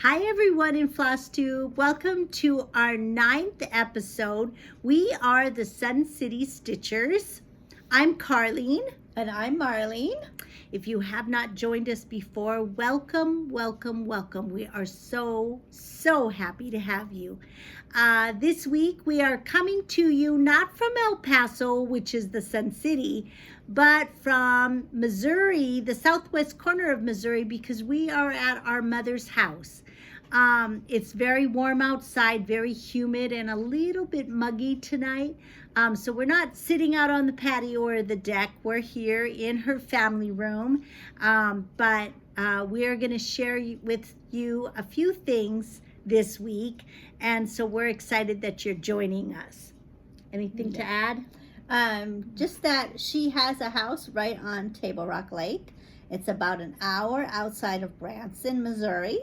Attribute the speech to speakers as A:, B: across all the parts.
A: Hi everyone in Floss-Tube. Welcome to our 9th episode. We are the Sun City Stitchers. I'm Carlene.
B: And I'm Marlene.
A: If you have not joined us before, welcome, welcome, welcome. We are so happy to have you. This week we are coming to you not from El Paso, which is the Sun City, but from Missouri, the southwest corner of Missouri, because we are at our mother's house. It's very warm outside, very humid, and a little bit muggy tonight. So we're not sitting out on the patio or the deck. We're here in her family room. But we are going to share with you a few things this week. And so we're excited that you're joining us. Anything to add?
B: Just that she has a house right on Table Rock Lake. It's about an hour outside of Branson, Missouri.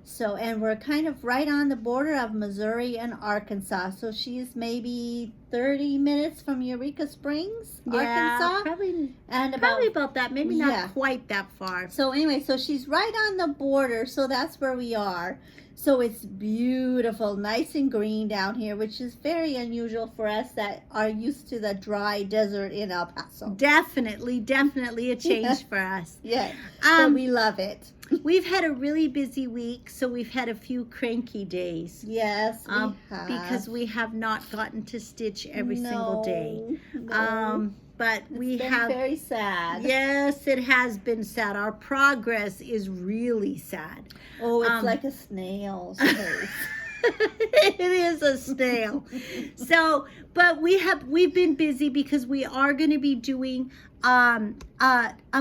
B: So, and we're kind of right on the border of Missouri and Arkansas. So she's maybe 30 minutes from Eureka Springs, Arkansas.
A: Probably
B: And
A: about that. Maybe not quite that far.
B: So anyway, so she's right on the border. So that's where we are. So it's beautiful, nice and green down here, which is very unusual for us that are used to the dry desert in El Paso.
A: Definitely a change for us.
B: Yeah, so we love it.
A: We've had a really busy week, so we've had a few cranky days.
B: Yes, we have.
A: Because we have not gotten to stitch every single day. But
B: it's been very sad.
A: Yes, it has been sad. Our progress is really sad.
B: Oh, it's like a snail's pace.
A: It is a snail. So, but we've been busy because we are going to be doing a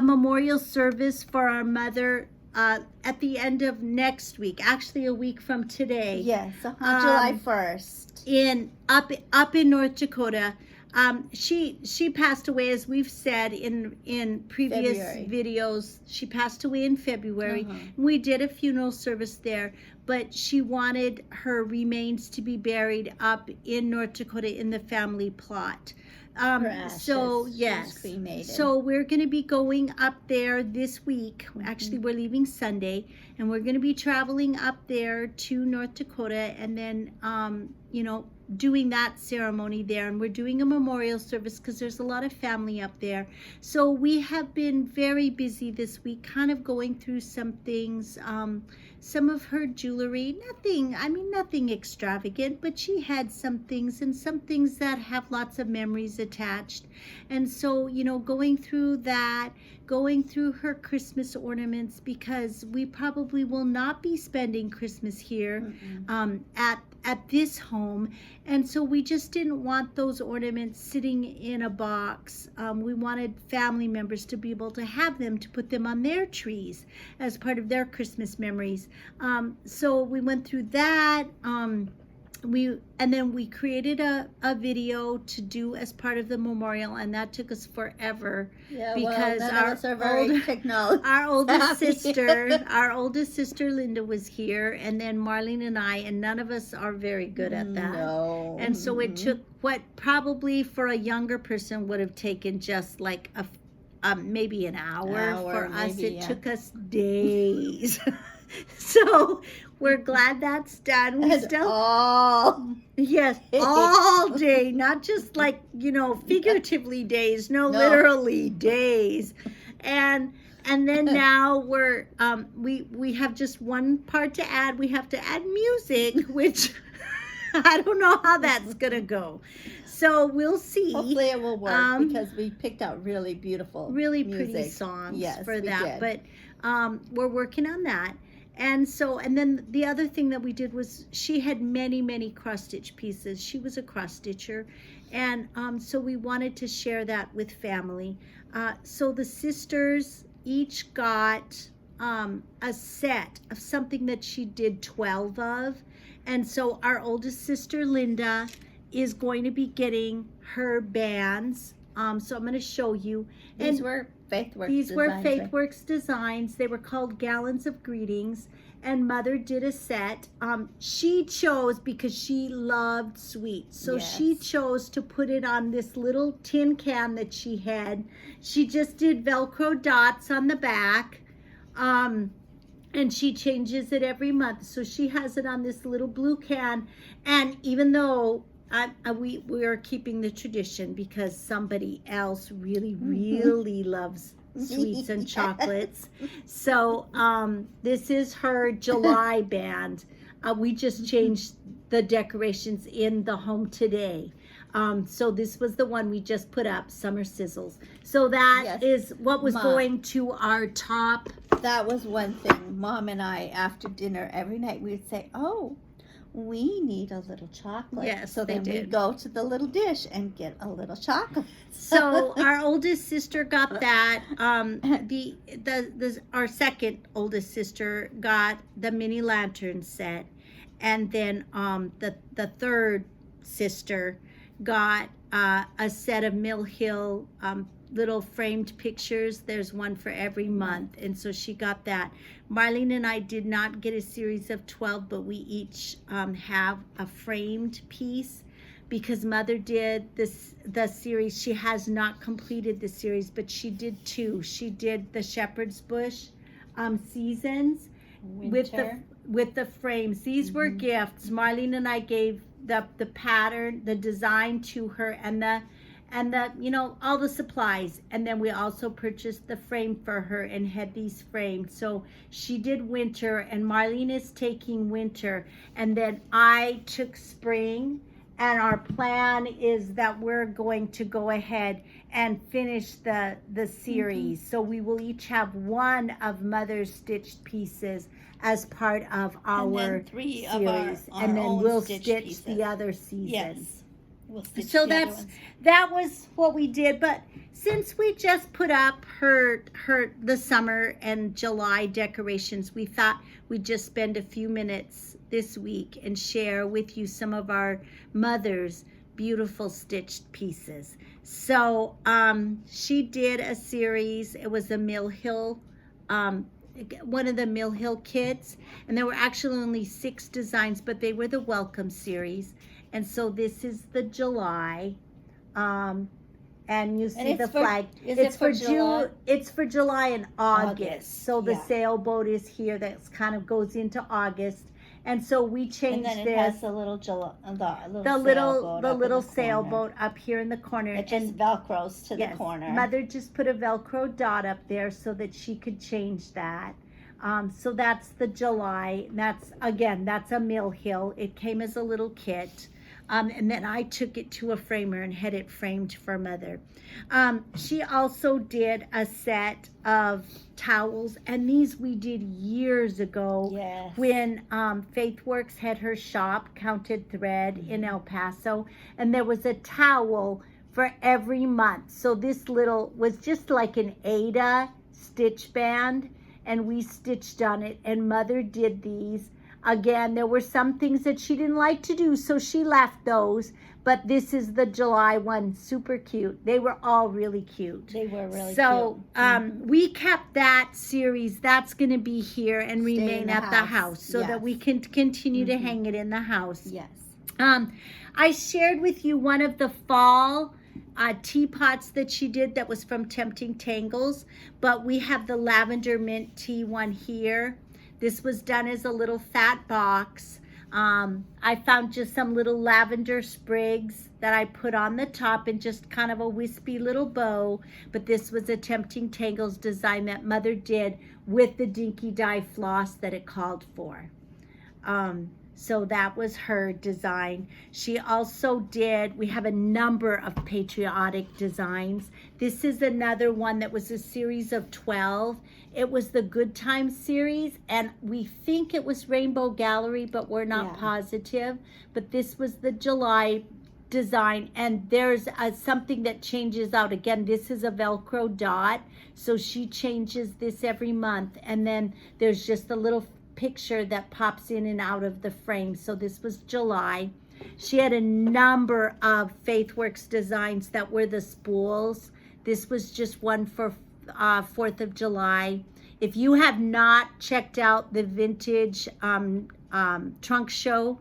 A: memorial service for our mother at the end of next week, actually a week from today.
B: Yes, on July 1st.
A: Up in North Dakota. She passed away, as we've said in previous videos. She passed away in February. We did a funeral service there, but she wanted her remains to be buried up in North Dakota in the family plot. So yes, so we're going to be going up there this week. Actually, we're leaving Sunday, and we're going to be traveling up there to North Dakota, and then doing that ceremony there. And we're doing a memorial service because there's a lot of family up there. So we have been very busy this week, kind of going through some things. Some of her jewelry, nothing extravagant, but she had some things, and some things that have lots of memories attached. And so, going through that, going through her Christmas ornaments, because we probably will not be spending Christmas here at this home. And so we just didn't want those ornaments sitting in a box. We wanted family members to be able to have them, to put them on their trees as part of their Christmas memories. So we went through that. And then we created a video to do as part of the memorial, and that took us forever because our oldest sister Linda was here, and then Marlene and I, and none of us are very good at that.
B: No.
A: And so it took what probably for a younger person would have taken just like maybe an hour. For us, it took us days. So we're glad that's done.
B: All
A: day, not just like, figuratively days, literally days. And then now we're we have just one part to add. We have to add music, which I don't know how that's gonna go. So we'll see.
B: Hopefully it will work, because we picked out really beautiful,
A: really pretty songs for that.
B: Did.
A: But we're working on that. And then the other thing that we did was she had many cross-stitch pieces. She was a cross-stitcher. And so we wanted to share that with family. So the sisters each got a set of something that she did 12 of. And so our oldest sister, Linda, is going to be getting her bands. So I'm going to show you.
B: These were
A: Faithwurks Designs. They were called Gallons of Greetings, and Mother did a set. She chose, because she loved sweets, so she chose to put it on this little tin can that she had. She just did Velcro dots on the back. and she changes it every month. So she has it on this little blue can, and even though we are keeping the tradition because somebody else really loves sweets and chocolates. So this is her July band. We just changed the decorations in the home today. So this was the one we just put up, Summer Sizzles. So that is what was going to our top.
B: That was one thing. Mom and I, after dinner every night, we would say, oh, we need a little chocolate.
A: Yes,
B: so then we'd go to the little dish and get a little chocolate.
A: So our oldest sister got that. Our second oldest sister got the mini lantern set, and then the third sister got a set of Mill Hill little framed pictures. There's one for every month, and so she got that. Marlene and I did not get a series of 12, but we each have a framed piece because Mother did the series. She has not completed the series, but she did 2. She did the Shepherd's Bush seasons with the frames. These were gifts. Marlene and I gave the pattern, the design to her, and the all the supplies, and then we also purchased the frame for her and had these framed. So she did winter, and Marlene is taking winter, and then I took spring, and our plan is that we're going to go ahead and finish the series. So we will each have one of Mother's stitched pieces as part of our
B: and then 3
A: series,
B: of our
A: and then we'll
B: stitch
A: stitch
B: pieces.
A: The other season.
B: Yes. We'll
A: So that was what we did. But since we just put up the summer and July decorations, we thought we'd just spend a few minutes this week and share with you some of our mother's beautiful stitched pieces. So she did a series. It was a Mill Hill, one of the Mill Hill kits, and there were actually only 6 designs, but they were the welcome series. And so this is the July, and you see the flag.
B: It's for July?
A: It's for July and August. So the sailboat is here. That kind of goes into August, and so we changed this.
B: And then it has the
A: little sailboat up here in the corner.
B: It just velcros to the corner.
A: Mother just put a Velcro dot up there so that she could change that. So that's the July. That's a Mill Hill. It came as a little kit. And then I took it to a framer and had it framed for Mother. She also did a set of towels, and these we did years ago when Faithwurks had her shop, Counted Thread, in El Paso, and there was a towel for every month. So this little was just like an Ada stitch band, and we stitched on it, and Mother did these. Again, there were some things that she didn't like to do, so she left those. But this is the July one, super cute. They were all really cute.
B: They were really cute.
A: So we kept that series. That's going to be here and remain at the house so that we can continue to hang it in the house.
B: Yes.
A: I shared with you one of the fall teapots that she did that was from Tempting Tangles, but we have the lavender mint tea one here. This was done as a little fat box. I found just some little lavender sprigs that I put on the top and just kind of a wispy little bow. But this was a Tempting Tangles design that Mother did with the dinky dye floss that it called for. So that was her design. She also did, we have a number of patriotic designs. This is another one that was a series of 12. It was the Good Times series, and we think it was Rainbow Gallery, but we're not positive. But this was the July design, and there's something that changes out. Again, this is a Velcro dot, so she changes this every month, and then there's just a little picture that pops in and out of the frame. So this was July. She had a number of Faithwurks designs that were the spools. This was just one for 4th of July. If you have not checked out the vintage trunk show,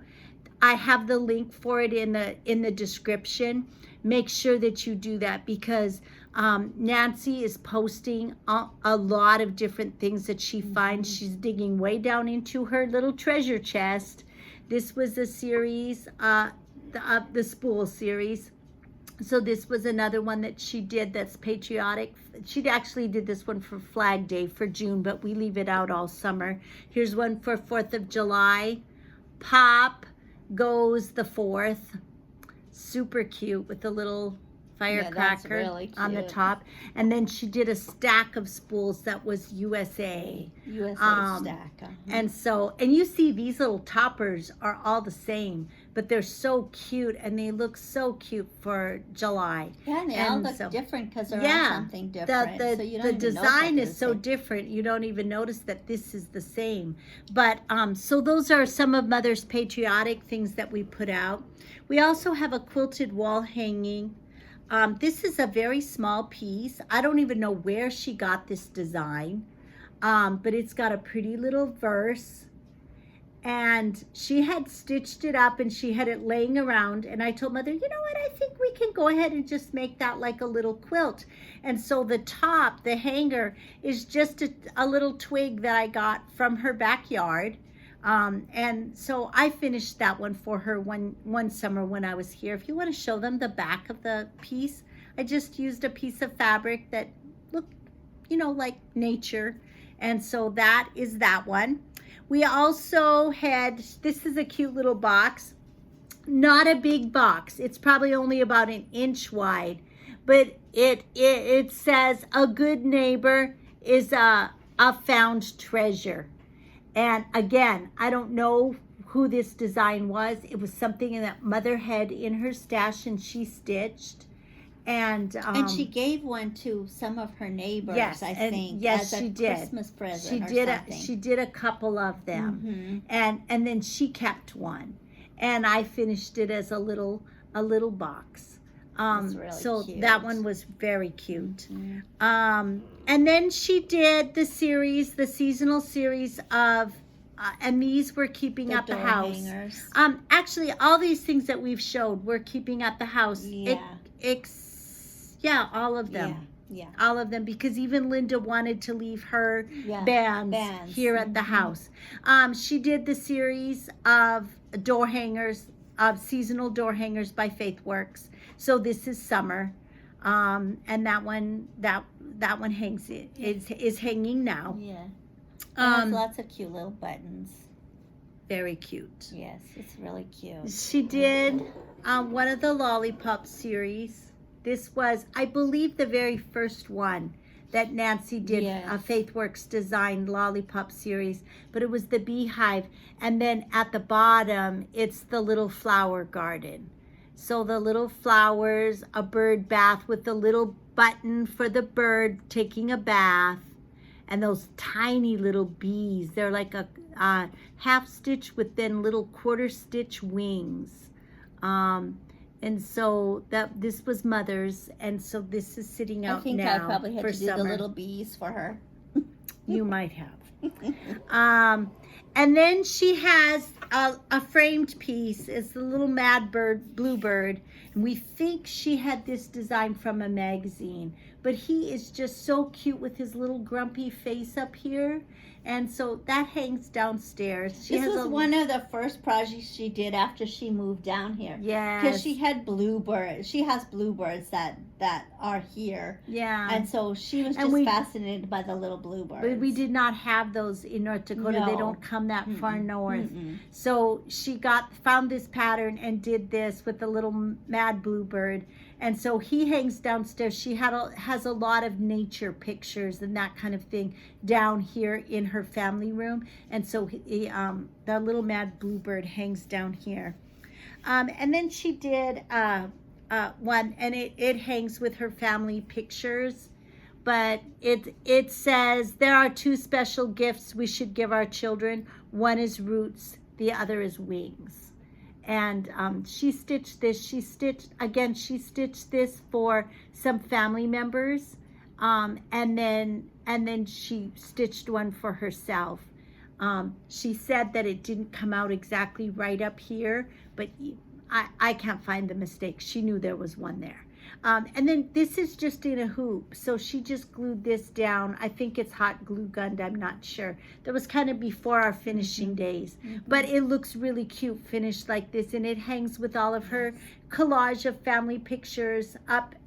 A: I have the link for it in the description. Make sure that you do that, because Nancy is posting a lot of different things that she finds. She's digging way down into her little treasure chest. This was a series, the spool series. So this was another one that she did that's patriotic. She actually did this one for Flag Day for June, but we leave it out all summer. Here's one for 4th of July. Pop goes the 4th. Super cute with the little firecracker
B: really
A: on the top. And then she did a stack of spools that was USA.
B: Stack.
A: And so, and you see these little toppers are all the same, but they're so cute and they look so cute for July.
B: Yeah, and they all look different because they're on something different. So you don't
A: the
B: even
A: design
B: know
A: is so different. You don't even notice that this is the same. But so those are some of Mother's patriotic things that we put out. We also have a quilted wall hanging. This is a very small piece. I don't even know where she got this design, but it's got a pretty little verse. And she had stitched it up and she had it laying around. And I told Mother, you know what, I think we can go ahead and just make that like a little quilt. And so the top, the hanger, is just a little twig that I got from her backyard. And so I finished that one for her one summer when I was here. If you want to show them the back of the piece, I just used a piece of fabric that looked, like nature. And so that is that one. We also had, this is a cute little box, not a big box. It's probably only about an inch wide, but it says a good neighbor is a found treasure. And again, I don't know who this design was. It was something that Mother had in her stash and she stitched. And
B: she gave one to some of her neighbors,
A: yes,
B: I think.
A: Yes,
B: as
A: she
B: a
A: did.
B: Christmas present
A: She did a couple of them. And then she kept one. And I finished it as a little box.
B: Really
A: so
B: cute.
A: that one was very cute. And then she did the seasonal series of, and these were keeping at the house.
B: Hangers.
A: Actually, all these things that we've showed were keeping at the house.
B: Yeah.
A: All of them.
B: Yeah.
A: All of them, because even Linda wanted to leave her bands here at the house. She did the series of door hangers, of seasonal door hangers by Faithwurks. So this is summer, and that one hangs. Is hanging now.
B: Yeah. It has lots of cute little buttons.
A: Very cute.
B: Yes, it's really cute.
A: She did one of the lollipop series. This was, I believe, the very first one that Nancy did, a Faithwurks Design lollipop series, but it was the beehive. And then at the bottom, it's the little flower garden. So the little flowers, a bird bath with the little button for the bird taking a bath, and those tiny little bees. They're like a half stitch with then little quarter stitch wings. And so this was Mother's, and so this is sitting out now.
B: I think I probably had
A: for
B: to do
A: summer.
B: the little bees for her.
A: You might have. And then she has a framed piece. It's the little mad bird, bluebird. And we think she had this design from a magazine. But he is just so cute with his little grumpy face up here. And so that hangs downstairs.
B: This was one of the first projects she did after she moved down here.
A: Yeah.
B: Because she had bluebirds. She has bluebirds that are here.
A: Yeah.
B: And so she was just fascinated by the little bluebirds.
A: But we did not have those in North Dakota.
B: No.
A: They don't come that far north. So she found this pattern and did this with the little mad bluebird. And so he hangs downstairs. She has a lot of nature pictures and that kind of thing down here in her family room. And so the little mad bluebird hangs down here. And then she did one, and it hangs with her family pictures. But it says, there are two special gifts we should give our children. One is roots, the other is wings. And she stitched this. She stitched this for some family members, and then she stitched one for herself. She said that it didn't come out exactly right up here, but I can't find the mistake. She knew there was one there. And then this is just in a hoop. So she just glued this down. I think it's hot glue gunned. I'm not sure. That was kind of before our finishing days. But it looks really cute finished like this. And it hangs with all of her collage of family pictures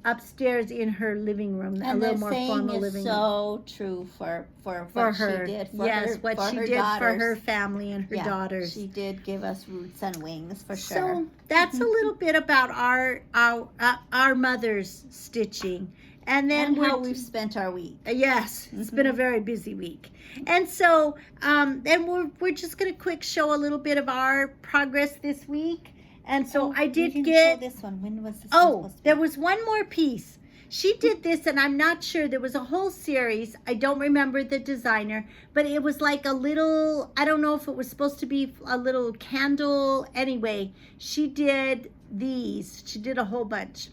A: upstairs in her living room.
B: And
A: a little more formal
B: is
A: living room.
B: so true for what
A: her.
B: She did for
A: yes,
B: her,
A: what
B: for
A: she
B: her
A: did
B: daughters.
A: for her family and her daughters.
B: She did give us roots and wings for sure.
A: So that's a little bit about our mother's stitching, and then
B: how we've spent our week.
A: Yes, it's been a very busy week, and so then we're just gonna quick show a little bit of our progress this week. And so I did get
B: this one. When was this?
A: There was one more piece. She did this, and I'm not sure. There was a whole series. I don't remember the designer, but it was like a little, I don't know if it was supposed to be a little candle. Anyway, she did these. She did a whole bunch.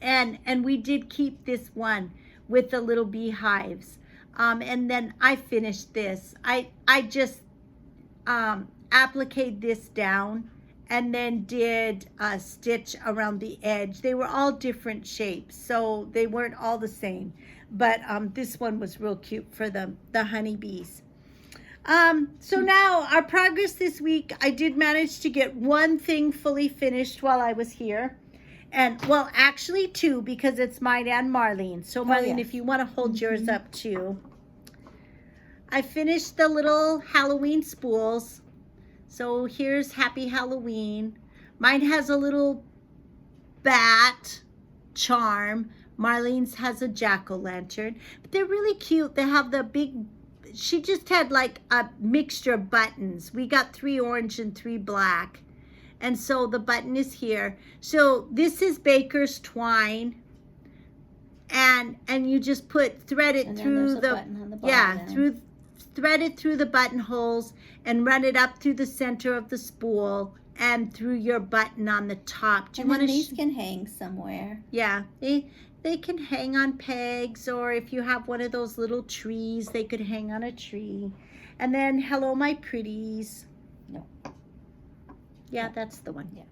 A: And we did keep this one with the little beehives. And then I finished this. I just appliqued this down and then did a stitch around the edge. They were all different shapes, so they weren't all the same. But this one was real cute for the honeybees. So now our progress this week, I did manage to get one thing fully finished while I was here. And, well, actually two, because it's mine and Marlene. So, Marlene, if you want to hold yours up too. I finished the little Halloween spools. So here's Happy Halloween. Mine has a little bat charm. Marlene's has a jack-o'-lantern. But they're really cute. They have the big, she just had like a mixture of buttons. We got 3 orange and 3 black. And so the button is here. So this is baker's twine. And you just thread it through the thread it through the buttonholes and run it up through the center of the spool and through your button on the top.
B: Do you want to? These can hang somewhere.
A: Yeah, they can hang on pegs, or if you have one of those little trees, they could hang on a tree. And then Hello My Pretties.
B: No.
A: Yeah, that's the one.
B: Yeah.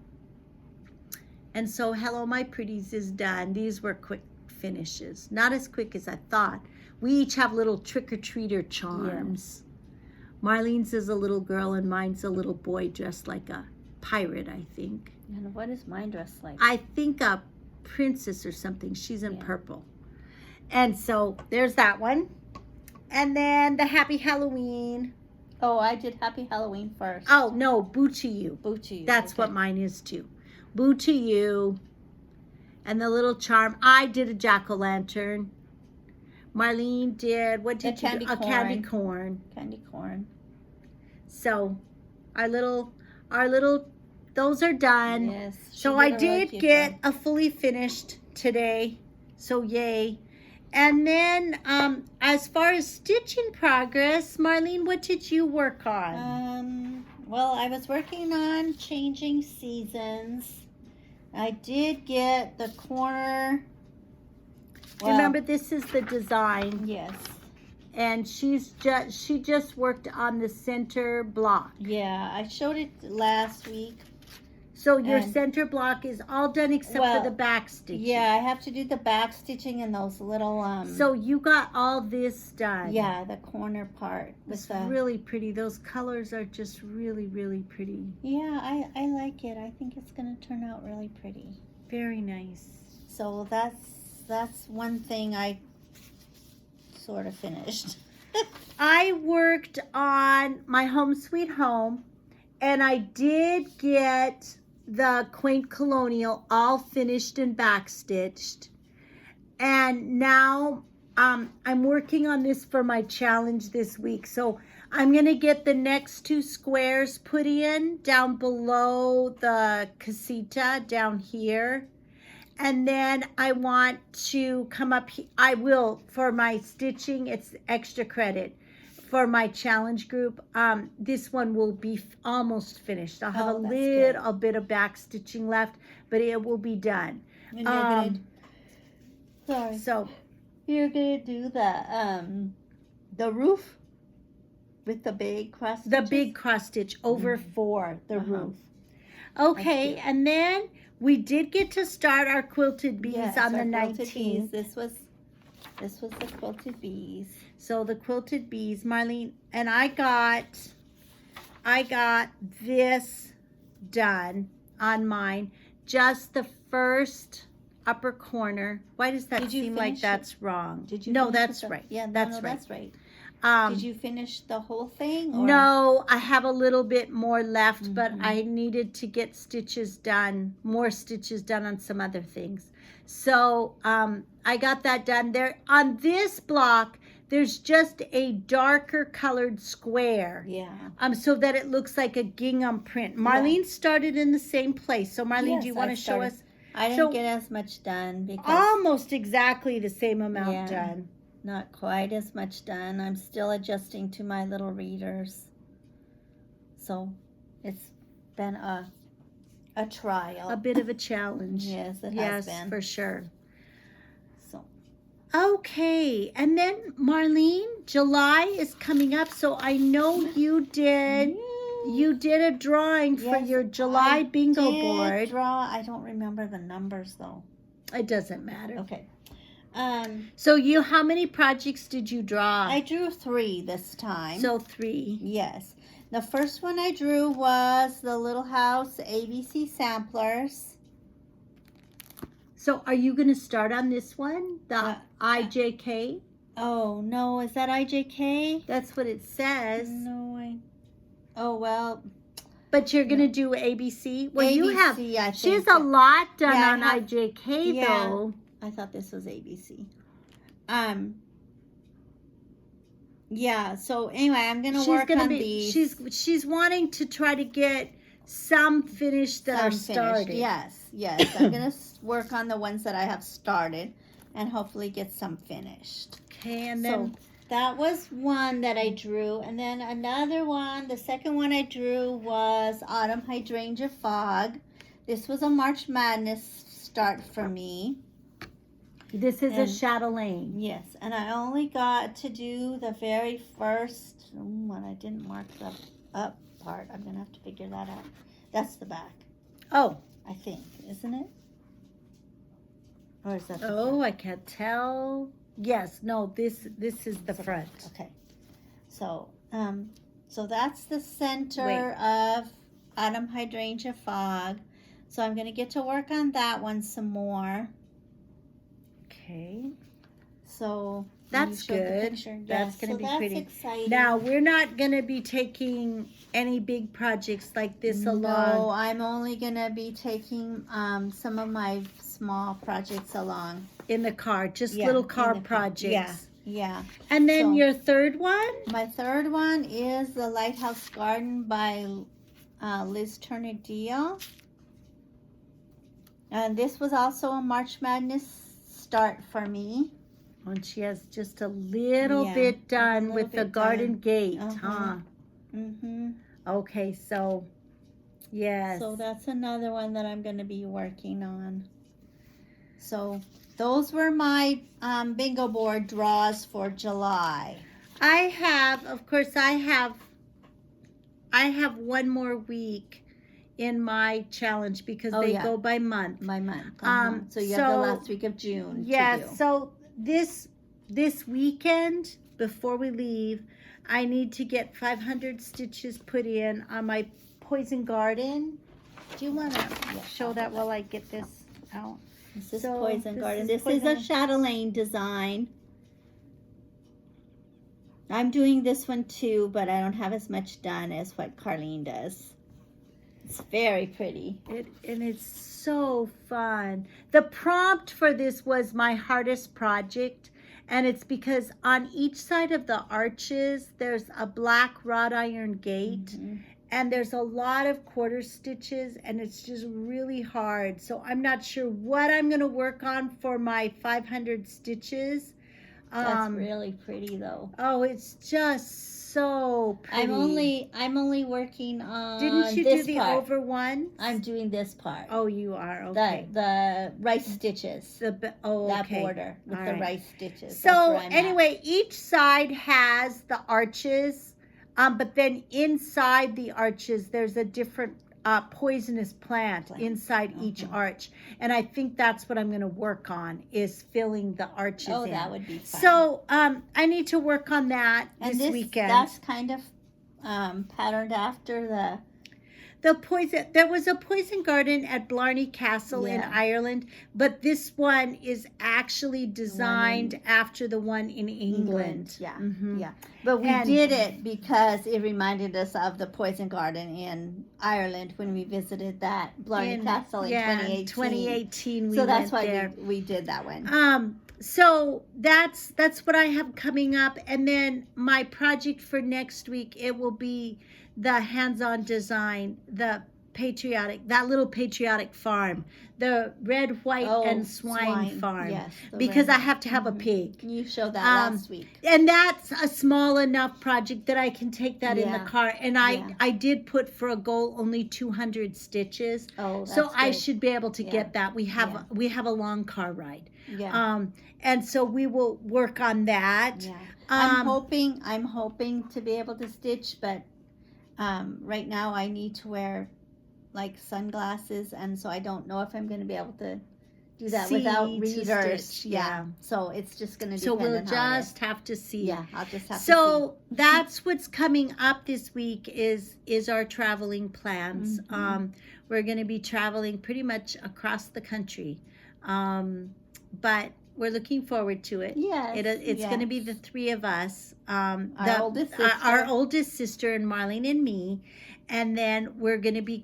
A: And so Hello My Pretties is done. These were quick finishes. Not as quick as I thought. We each have little trick-or-treater charms. Yeah. Marlene's is a little girl and mine's a little boy dressed like a pirate, I think.
B: And what is mine dressed like?
A: I think a princess or something. She's in purple. And so there's that one. And then the Happy Halloween.
B: Oh, I did Happy Halloween first.
A: Oh, no, Boo to You.
B: Boo to You.
A: That's what mine is too. Boo to You. And the little charm. I did a jack-o'-lantern. Marlene did, what did you do? A candy corn.
B: Candy corn.
A: So our little, those are done.
B: Yes.
A: So I did get a fully finished today. So yay. And then as far as stitching progress, Marlene, what did you work on?
B: Well, I was working on changing seasons. I did get the corner.
A: Well, remember, this is the design.
B: Yes.
A: And she just worked on the center block.
B: Yeah, I showed it last week.
A: So your center block is all done except for the back stitching.
B: Yeah, I have to do the back stitching and those little
A: So you got all this done.
B: Yeah, the corner part.
A: It's really pretty. Those colors are just really, really pretty.
B: Yeah, I like it. I think it's going to turn out really pretty.
A: Very nice.
B: So that's one thing I sort of finished.
A: I worked on my Home Sweet Home, and I did get the Quaint Colonial all finished and backstitched. And now I'm working on this for my challenge this week. So I'm going to get the next 2 squares put in down below the casita down here. And then I want to come up here. I will, for my stitching, it's extra credit. For my challenge group, this one will be almost finished. I'll have a little bit of back stitching left, but it will be done.
B: And you're gonna do the roof with the big cross stitches?
A: The big cross stitch over for the roof. Okay, and then we did get to start our quilted bees
B: Yes,
A: on the
B: our quilted
A: 19th.
B: bees. This was the quilted bees.
A: So the quilted bees, Marlene, and I got this done on mine, just the first upper corner. Why does that seem like that's wrong?
B: Did you?
A: No, that's right.
B: Yeah,
A: that's right.
B: That's right. Did you finish the whole thing? Or?
A: No, I have a little bit more left, but
B: Mhm.
A: I needed to get stitches done, more stitches done on some other things. So I got that done. There on this block, there's just a darker colored square.
B: Yeah.
A: So that it looks like a gingham print. Marlene started in the same place. So Marlene,
B: Yes,
A: do you want to show us?
B: I didn't get as much done because
A: Almost exactly the same amount
B: Yeah.
A: done.
B: not quite as much done. I'm still adjusting to my little readers. So it's been a trial.
A: A bit of a challenge.
B: Yes, it has
A: Yes,
B: been.
A: for sure.
B: So
A: Okay, and then Marlene, July is coming up, so I know you did a drawing for
B: Yes,
A: your July bingo
B: did
A: board.
B: draw. I don't remember the numbers though.
A: It doesn't matter.
B: Okay.
A: So how many projects did you draw?
B: I drew 3 this time.
A: So 3.
B: Yes. The first one I drew was the Little House ABC Samplers.
A: So are you going to start on this one? The IJK?
B: Oh, no. Is that IJK?
A: That's what it says.
B: No, Oh, well.
A: But you're going to do ABC? Well,
B: ABC,
A: you have.
B: I think.
A: She has a lot done
B: Yeah, I
A: on
B: have-
A: IJK,
B: yeah.
A: though.
B: I thought this was ABC. Yeah, so anyway, I'm going to work on these.
A: She's wanting to try to get some finished that are started.
B: Yes. I'm going to work on the ones that I have started and hopefully get some finished.
A: Okay, and then
B: So that was one that I drew. And then another one, the second one I drew was Autumn Hydrangea Fog. This was a March Madness start for me.
A: this is a chatelaine.
B: Yes, and I only got to do the very first one. I didn't mark the up part. I'm going to have to figure that out. That's the back,
A: Oh,
B: I think, isn't it? Or is that the
A: oh, I can't tell. Yes, no, this is the front.
B: Okay. So, so that's the center of Autumn Hydrangea Fog. So I'm going to get to work on that one some more.
A: Okay.
B: So
A: That's
B: you showed the
A: good.
B: picture.
A: That's
B: Yeah,
A: gonna be
B: so
A: pretty.
B: That's exciting.
A: Now, we're not going to be taking any big projects like this
B: No,
A: along.
B: I'm only going to be taking some of my small projects along.
A: In the car, just
B: Yeah,
A: little
B: in
A: car
B: the car.
A: projects.
B: Yeah.
A: And then
B: So-
A: your third one?
B: My third one is the Lighthouse Garden by Liz Turner Deal. And this was also a March Madness start for me.
A: And she has just a little
B: Yeah,
A: bit done
B: a little
A: with the
B: bit
A: garden
B: done.
A: gate,
B: Uh-huh.
A: huh?
B: Mm-hmm.
A: Okay, so, yes.
B: So that's another one that I'm going to be working on. So those were my bingo board draws for July.
A: I have one more week in my challenge because
B: Oh,
A: they
B: yeah.
A: go by month.
B: My month. So you
A: so-
B: have the last week of June
A: Yes,
B: to do.
A: so this weekend before we leave, I need to get 500 stitches put in on my poison garden. Do you want to show that while I get this out?
B: This is
A: So,
B: Poison
A: this
B: Garden.
A: is
B: This is a
A: Poison-
B: chatelaine design. I'm doing this one too, but I don't have as much done as what Carlene does. It's very pretty.
A: And it's so fun. The prompt for this was my hardest project, and it's because on each side of the arches there's a black wrought iron gate,
B: Mhm.
A: and there's a lot of quarter stitches, and it's just really hard. So I'm not sure what I'm going to work on for my 500 stitches.
B: That's really pretty though.
A: Oh, it's just so pretty.
B: I'm only working on
A: Didn't you
B: this
A: do the
B: part.
A: over one?
B: I'm doing this part.
A: Oh, you are. Okay.
B: The rice stitches.
A: That
B: That border with
A: All
B: the
A: right.
B: rice stitches. That's
A: So
B: where I'm at.
A: anyway, each side has the arches, but then inside the arches there's a different poisonous plant inside each arch, and I think that's what I'm going to work on, is filling the arches in.
B: That would be fun.
A: So I need to work on that this weekend.
B: That's kind of patterned after
A: the poison. There was a poison garden at Blarney Castle in Ireland, but this one is actually designed after the one in England.
B: Yeah,
A: Mm-hmm.
B: yeah. But we did it because it reminded us of the poison garden in Ireland when we visited that Blarney Castle in 2018.
A: 2018
B: so that's
A: went
B: why
A: there.
B: we did that one.
A: So that's what I have coming up, and then my project for next week, it will be the hands-on design, that little patriotic farm, the red, white, and swine farm.
B: Yes,
A: because I have to have a pig.
B: You showed that last week.
A: And that's a small enough project that I can take that in the car. And I did put for a goal only 200 stitches.
B: Oh, that's
A: so I
B: good.
A: should be able to get that. We have a long car ride.
B: Yeah.
A: And so we will work on that.
B: Yeah. I'm hoping to be able to stitch, but right now I need to wear like sunglasses, and so I don't know if I'm going to be able to do that without readers.
A: Stitch, yeah.
B: So it's just going to
A: So
B: depend
A: we'll
B: on how
A: just have to see.
B: Yeah, I'll just have to see.
A: So that's what's coming up this week is our traveling plans. We're going to be traveling pretty much across the country. But we're looking forward to it.
B: Yes.
A: It's going to be the three of us.
B: Our
A: oldest sister and Marlene and me. And then we're going to be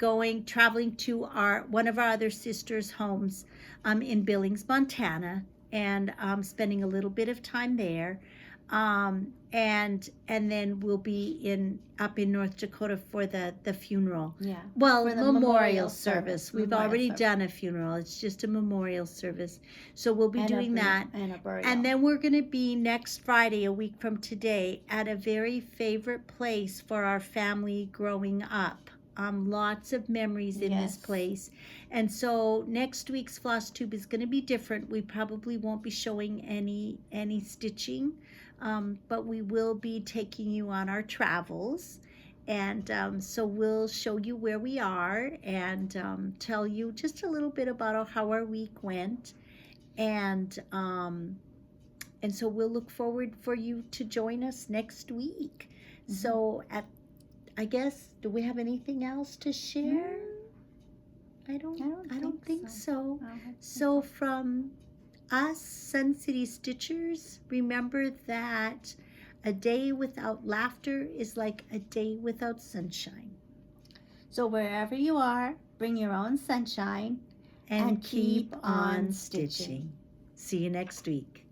A: traveling to one of our other sisters' homes in Billings, Montana, and spending a little bit of time there. And then we'll be up in North Dakota for the funeral.
B: Yeah.
A: Well,
B: For the
A: memorial service. We've
B: Memorial
A: already
B: service.
A: done a funeral. It's just a memorial service. So we'll be doing that.
B: And a burial.
A: And then we're going to be next Friday, a week from today, at a very favorite place for our family growing up. Lots of memories in this place. And so next week's Floss-Tube is going to be different. We probably won't be showing any stitching, but we will be taking you on our travels. And so we'll show you where we are and tell you just a little bit about how our week went. And so we'll look forward for you to join us next week. So I guess, do we have anything else to share? I don't think so. So from us, Sun City Stitchers, remember that a day without laughter is like a day without sunshine.
B: So wherever you are, bring your own sunshine
A: And keep on stitching. See you next week.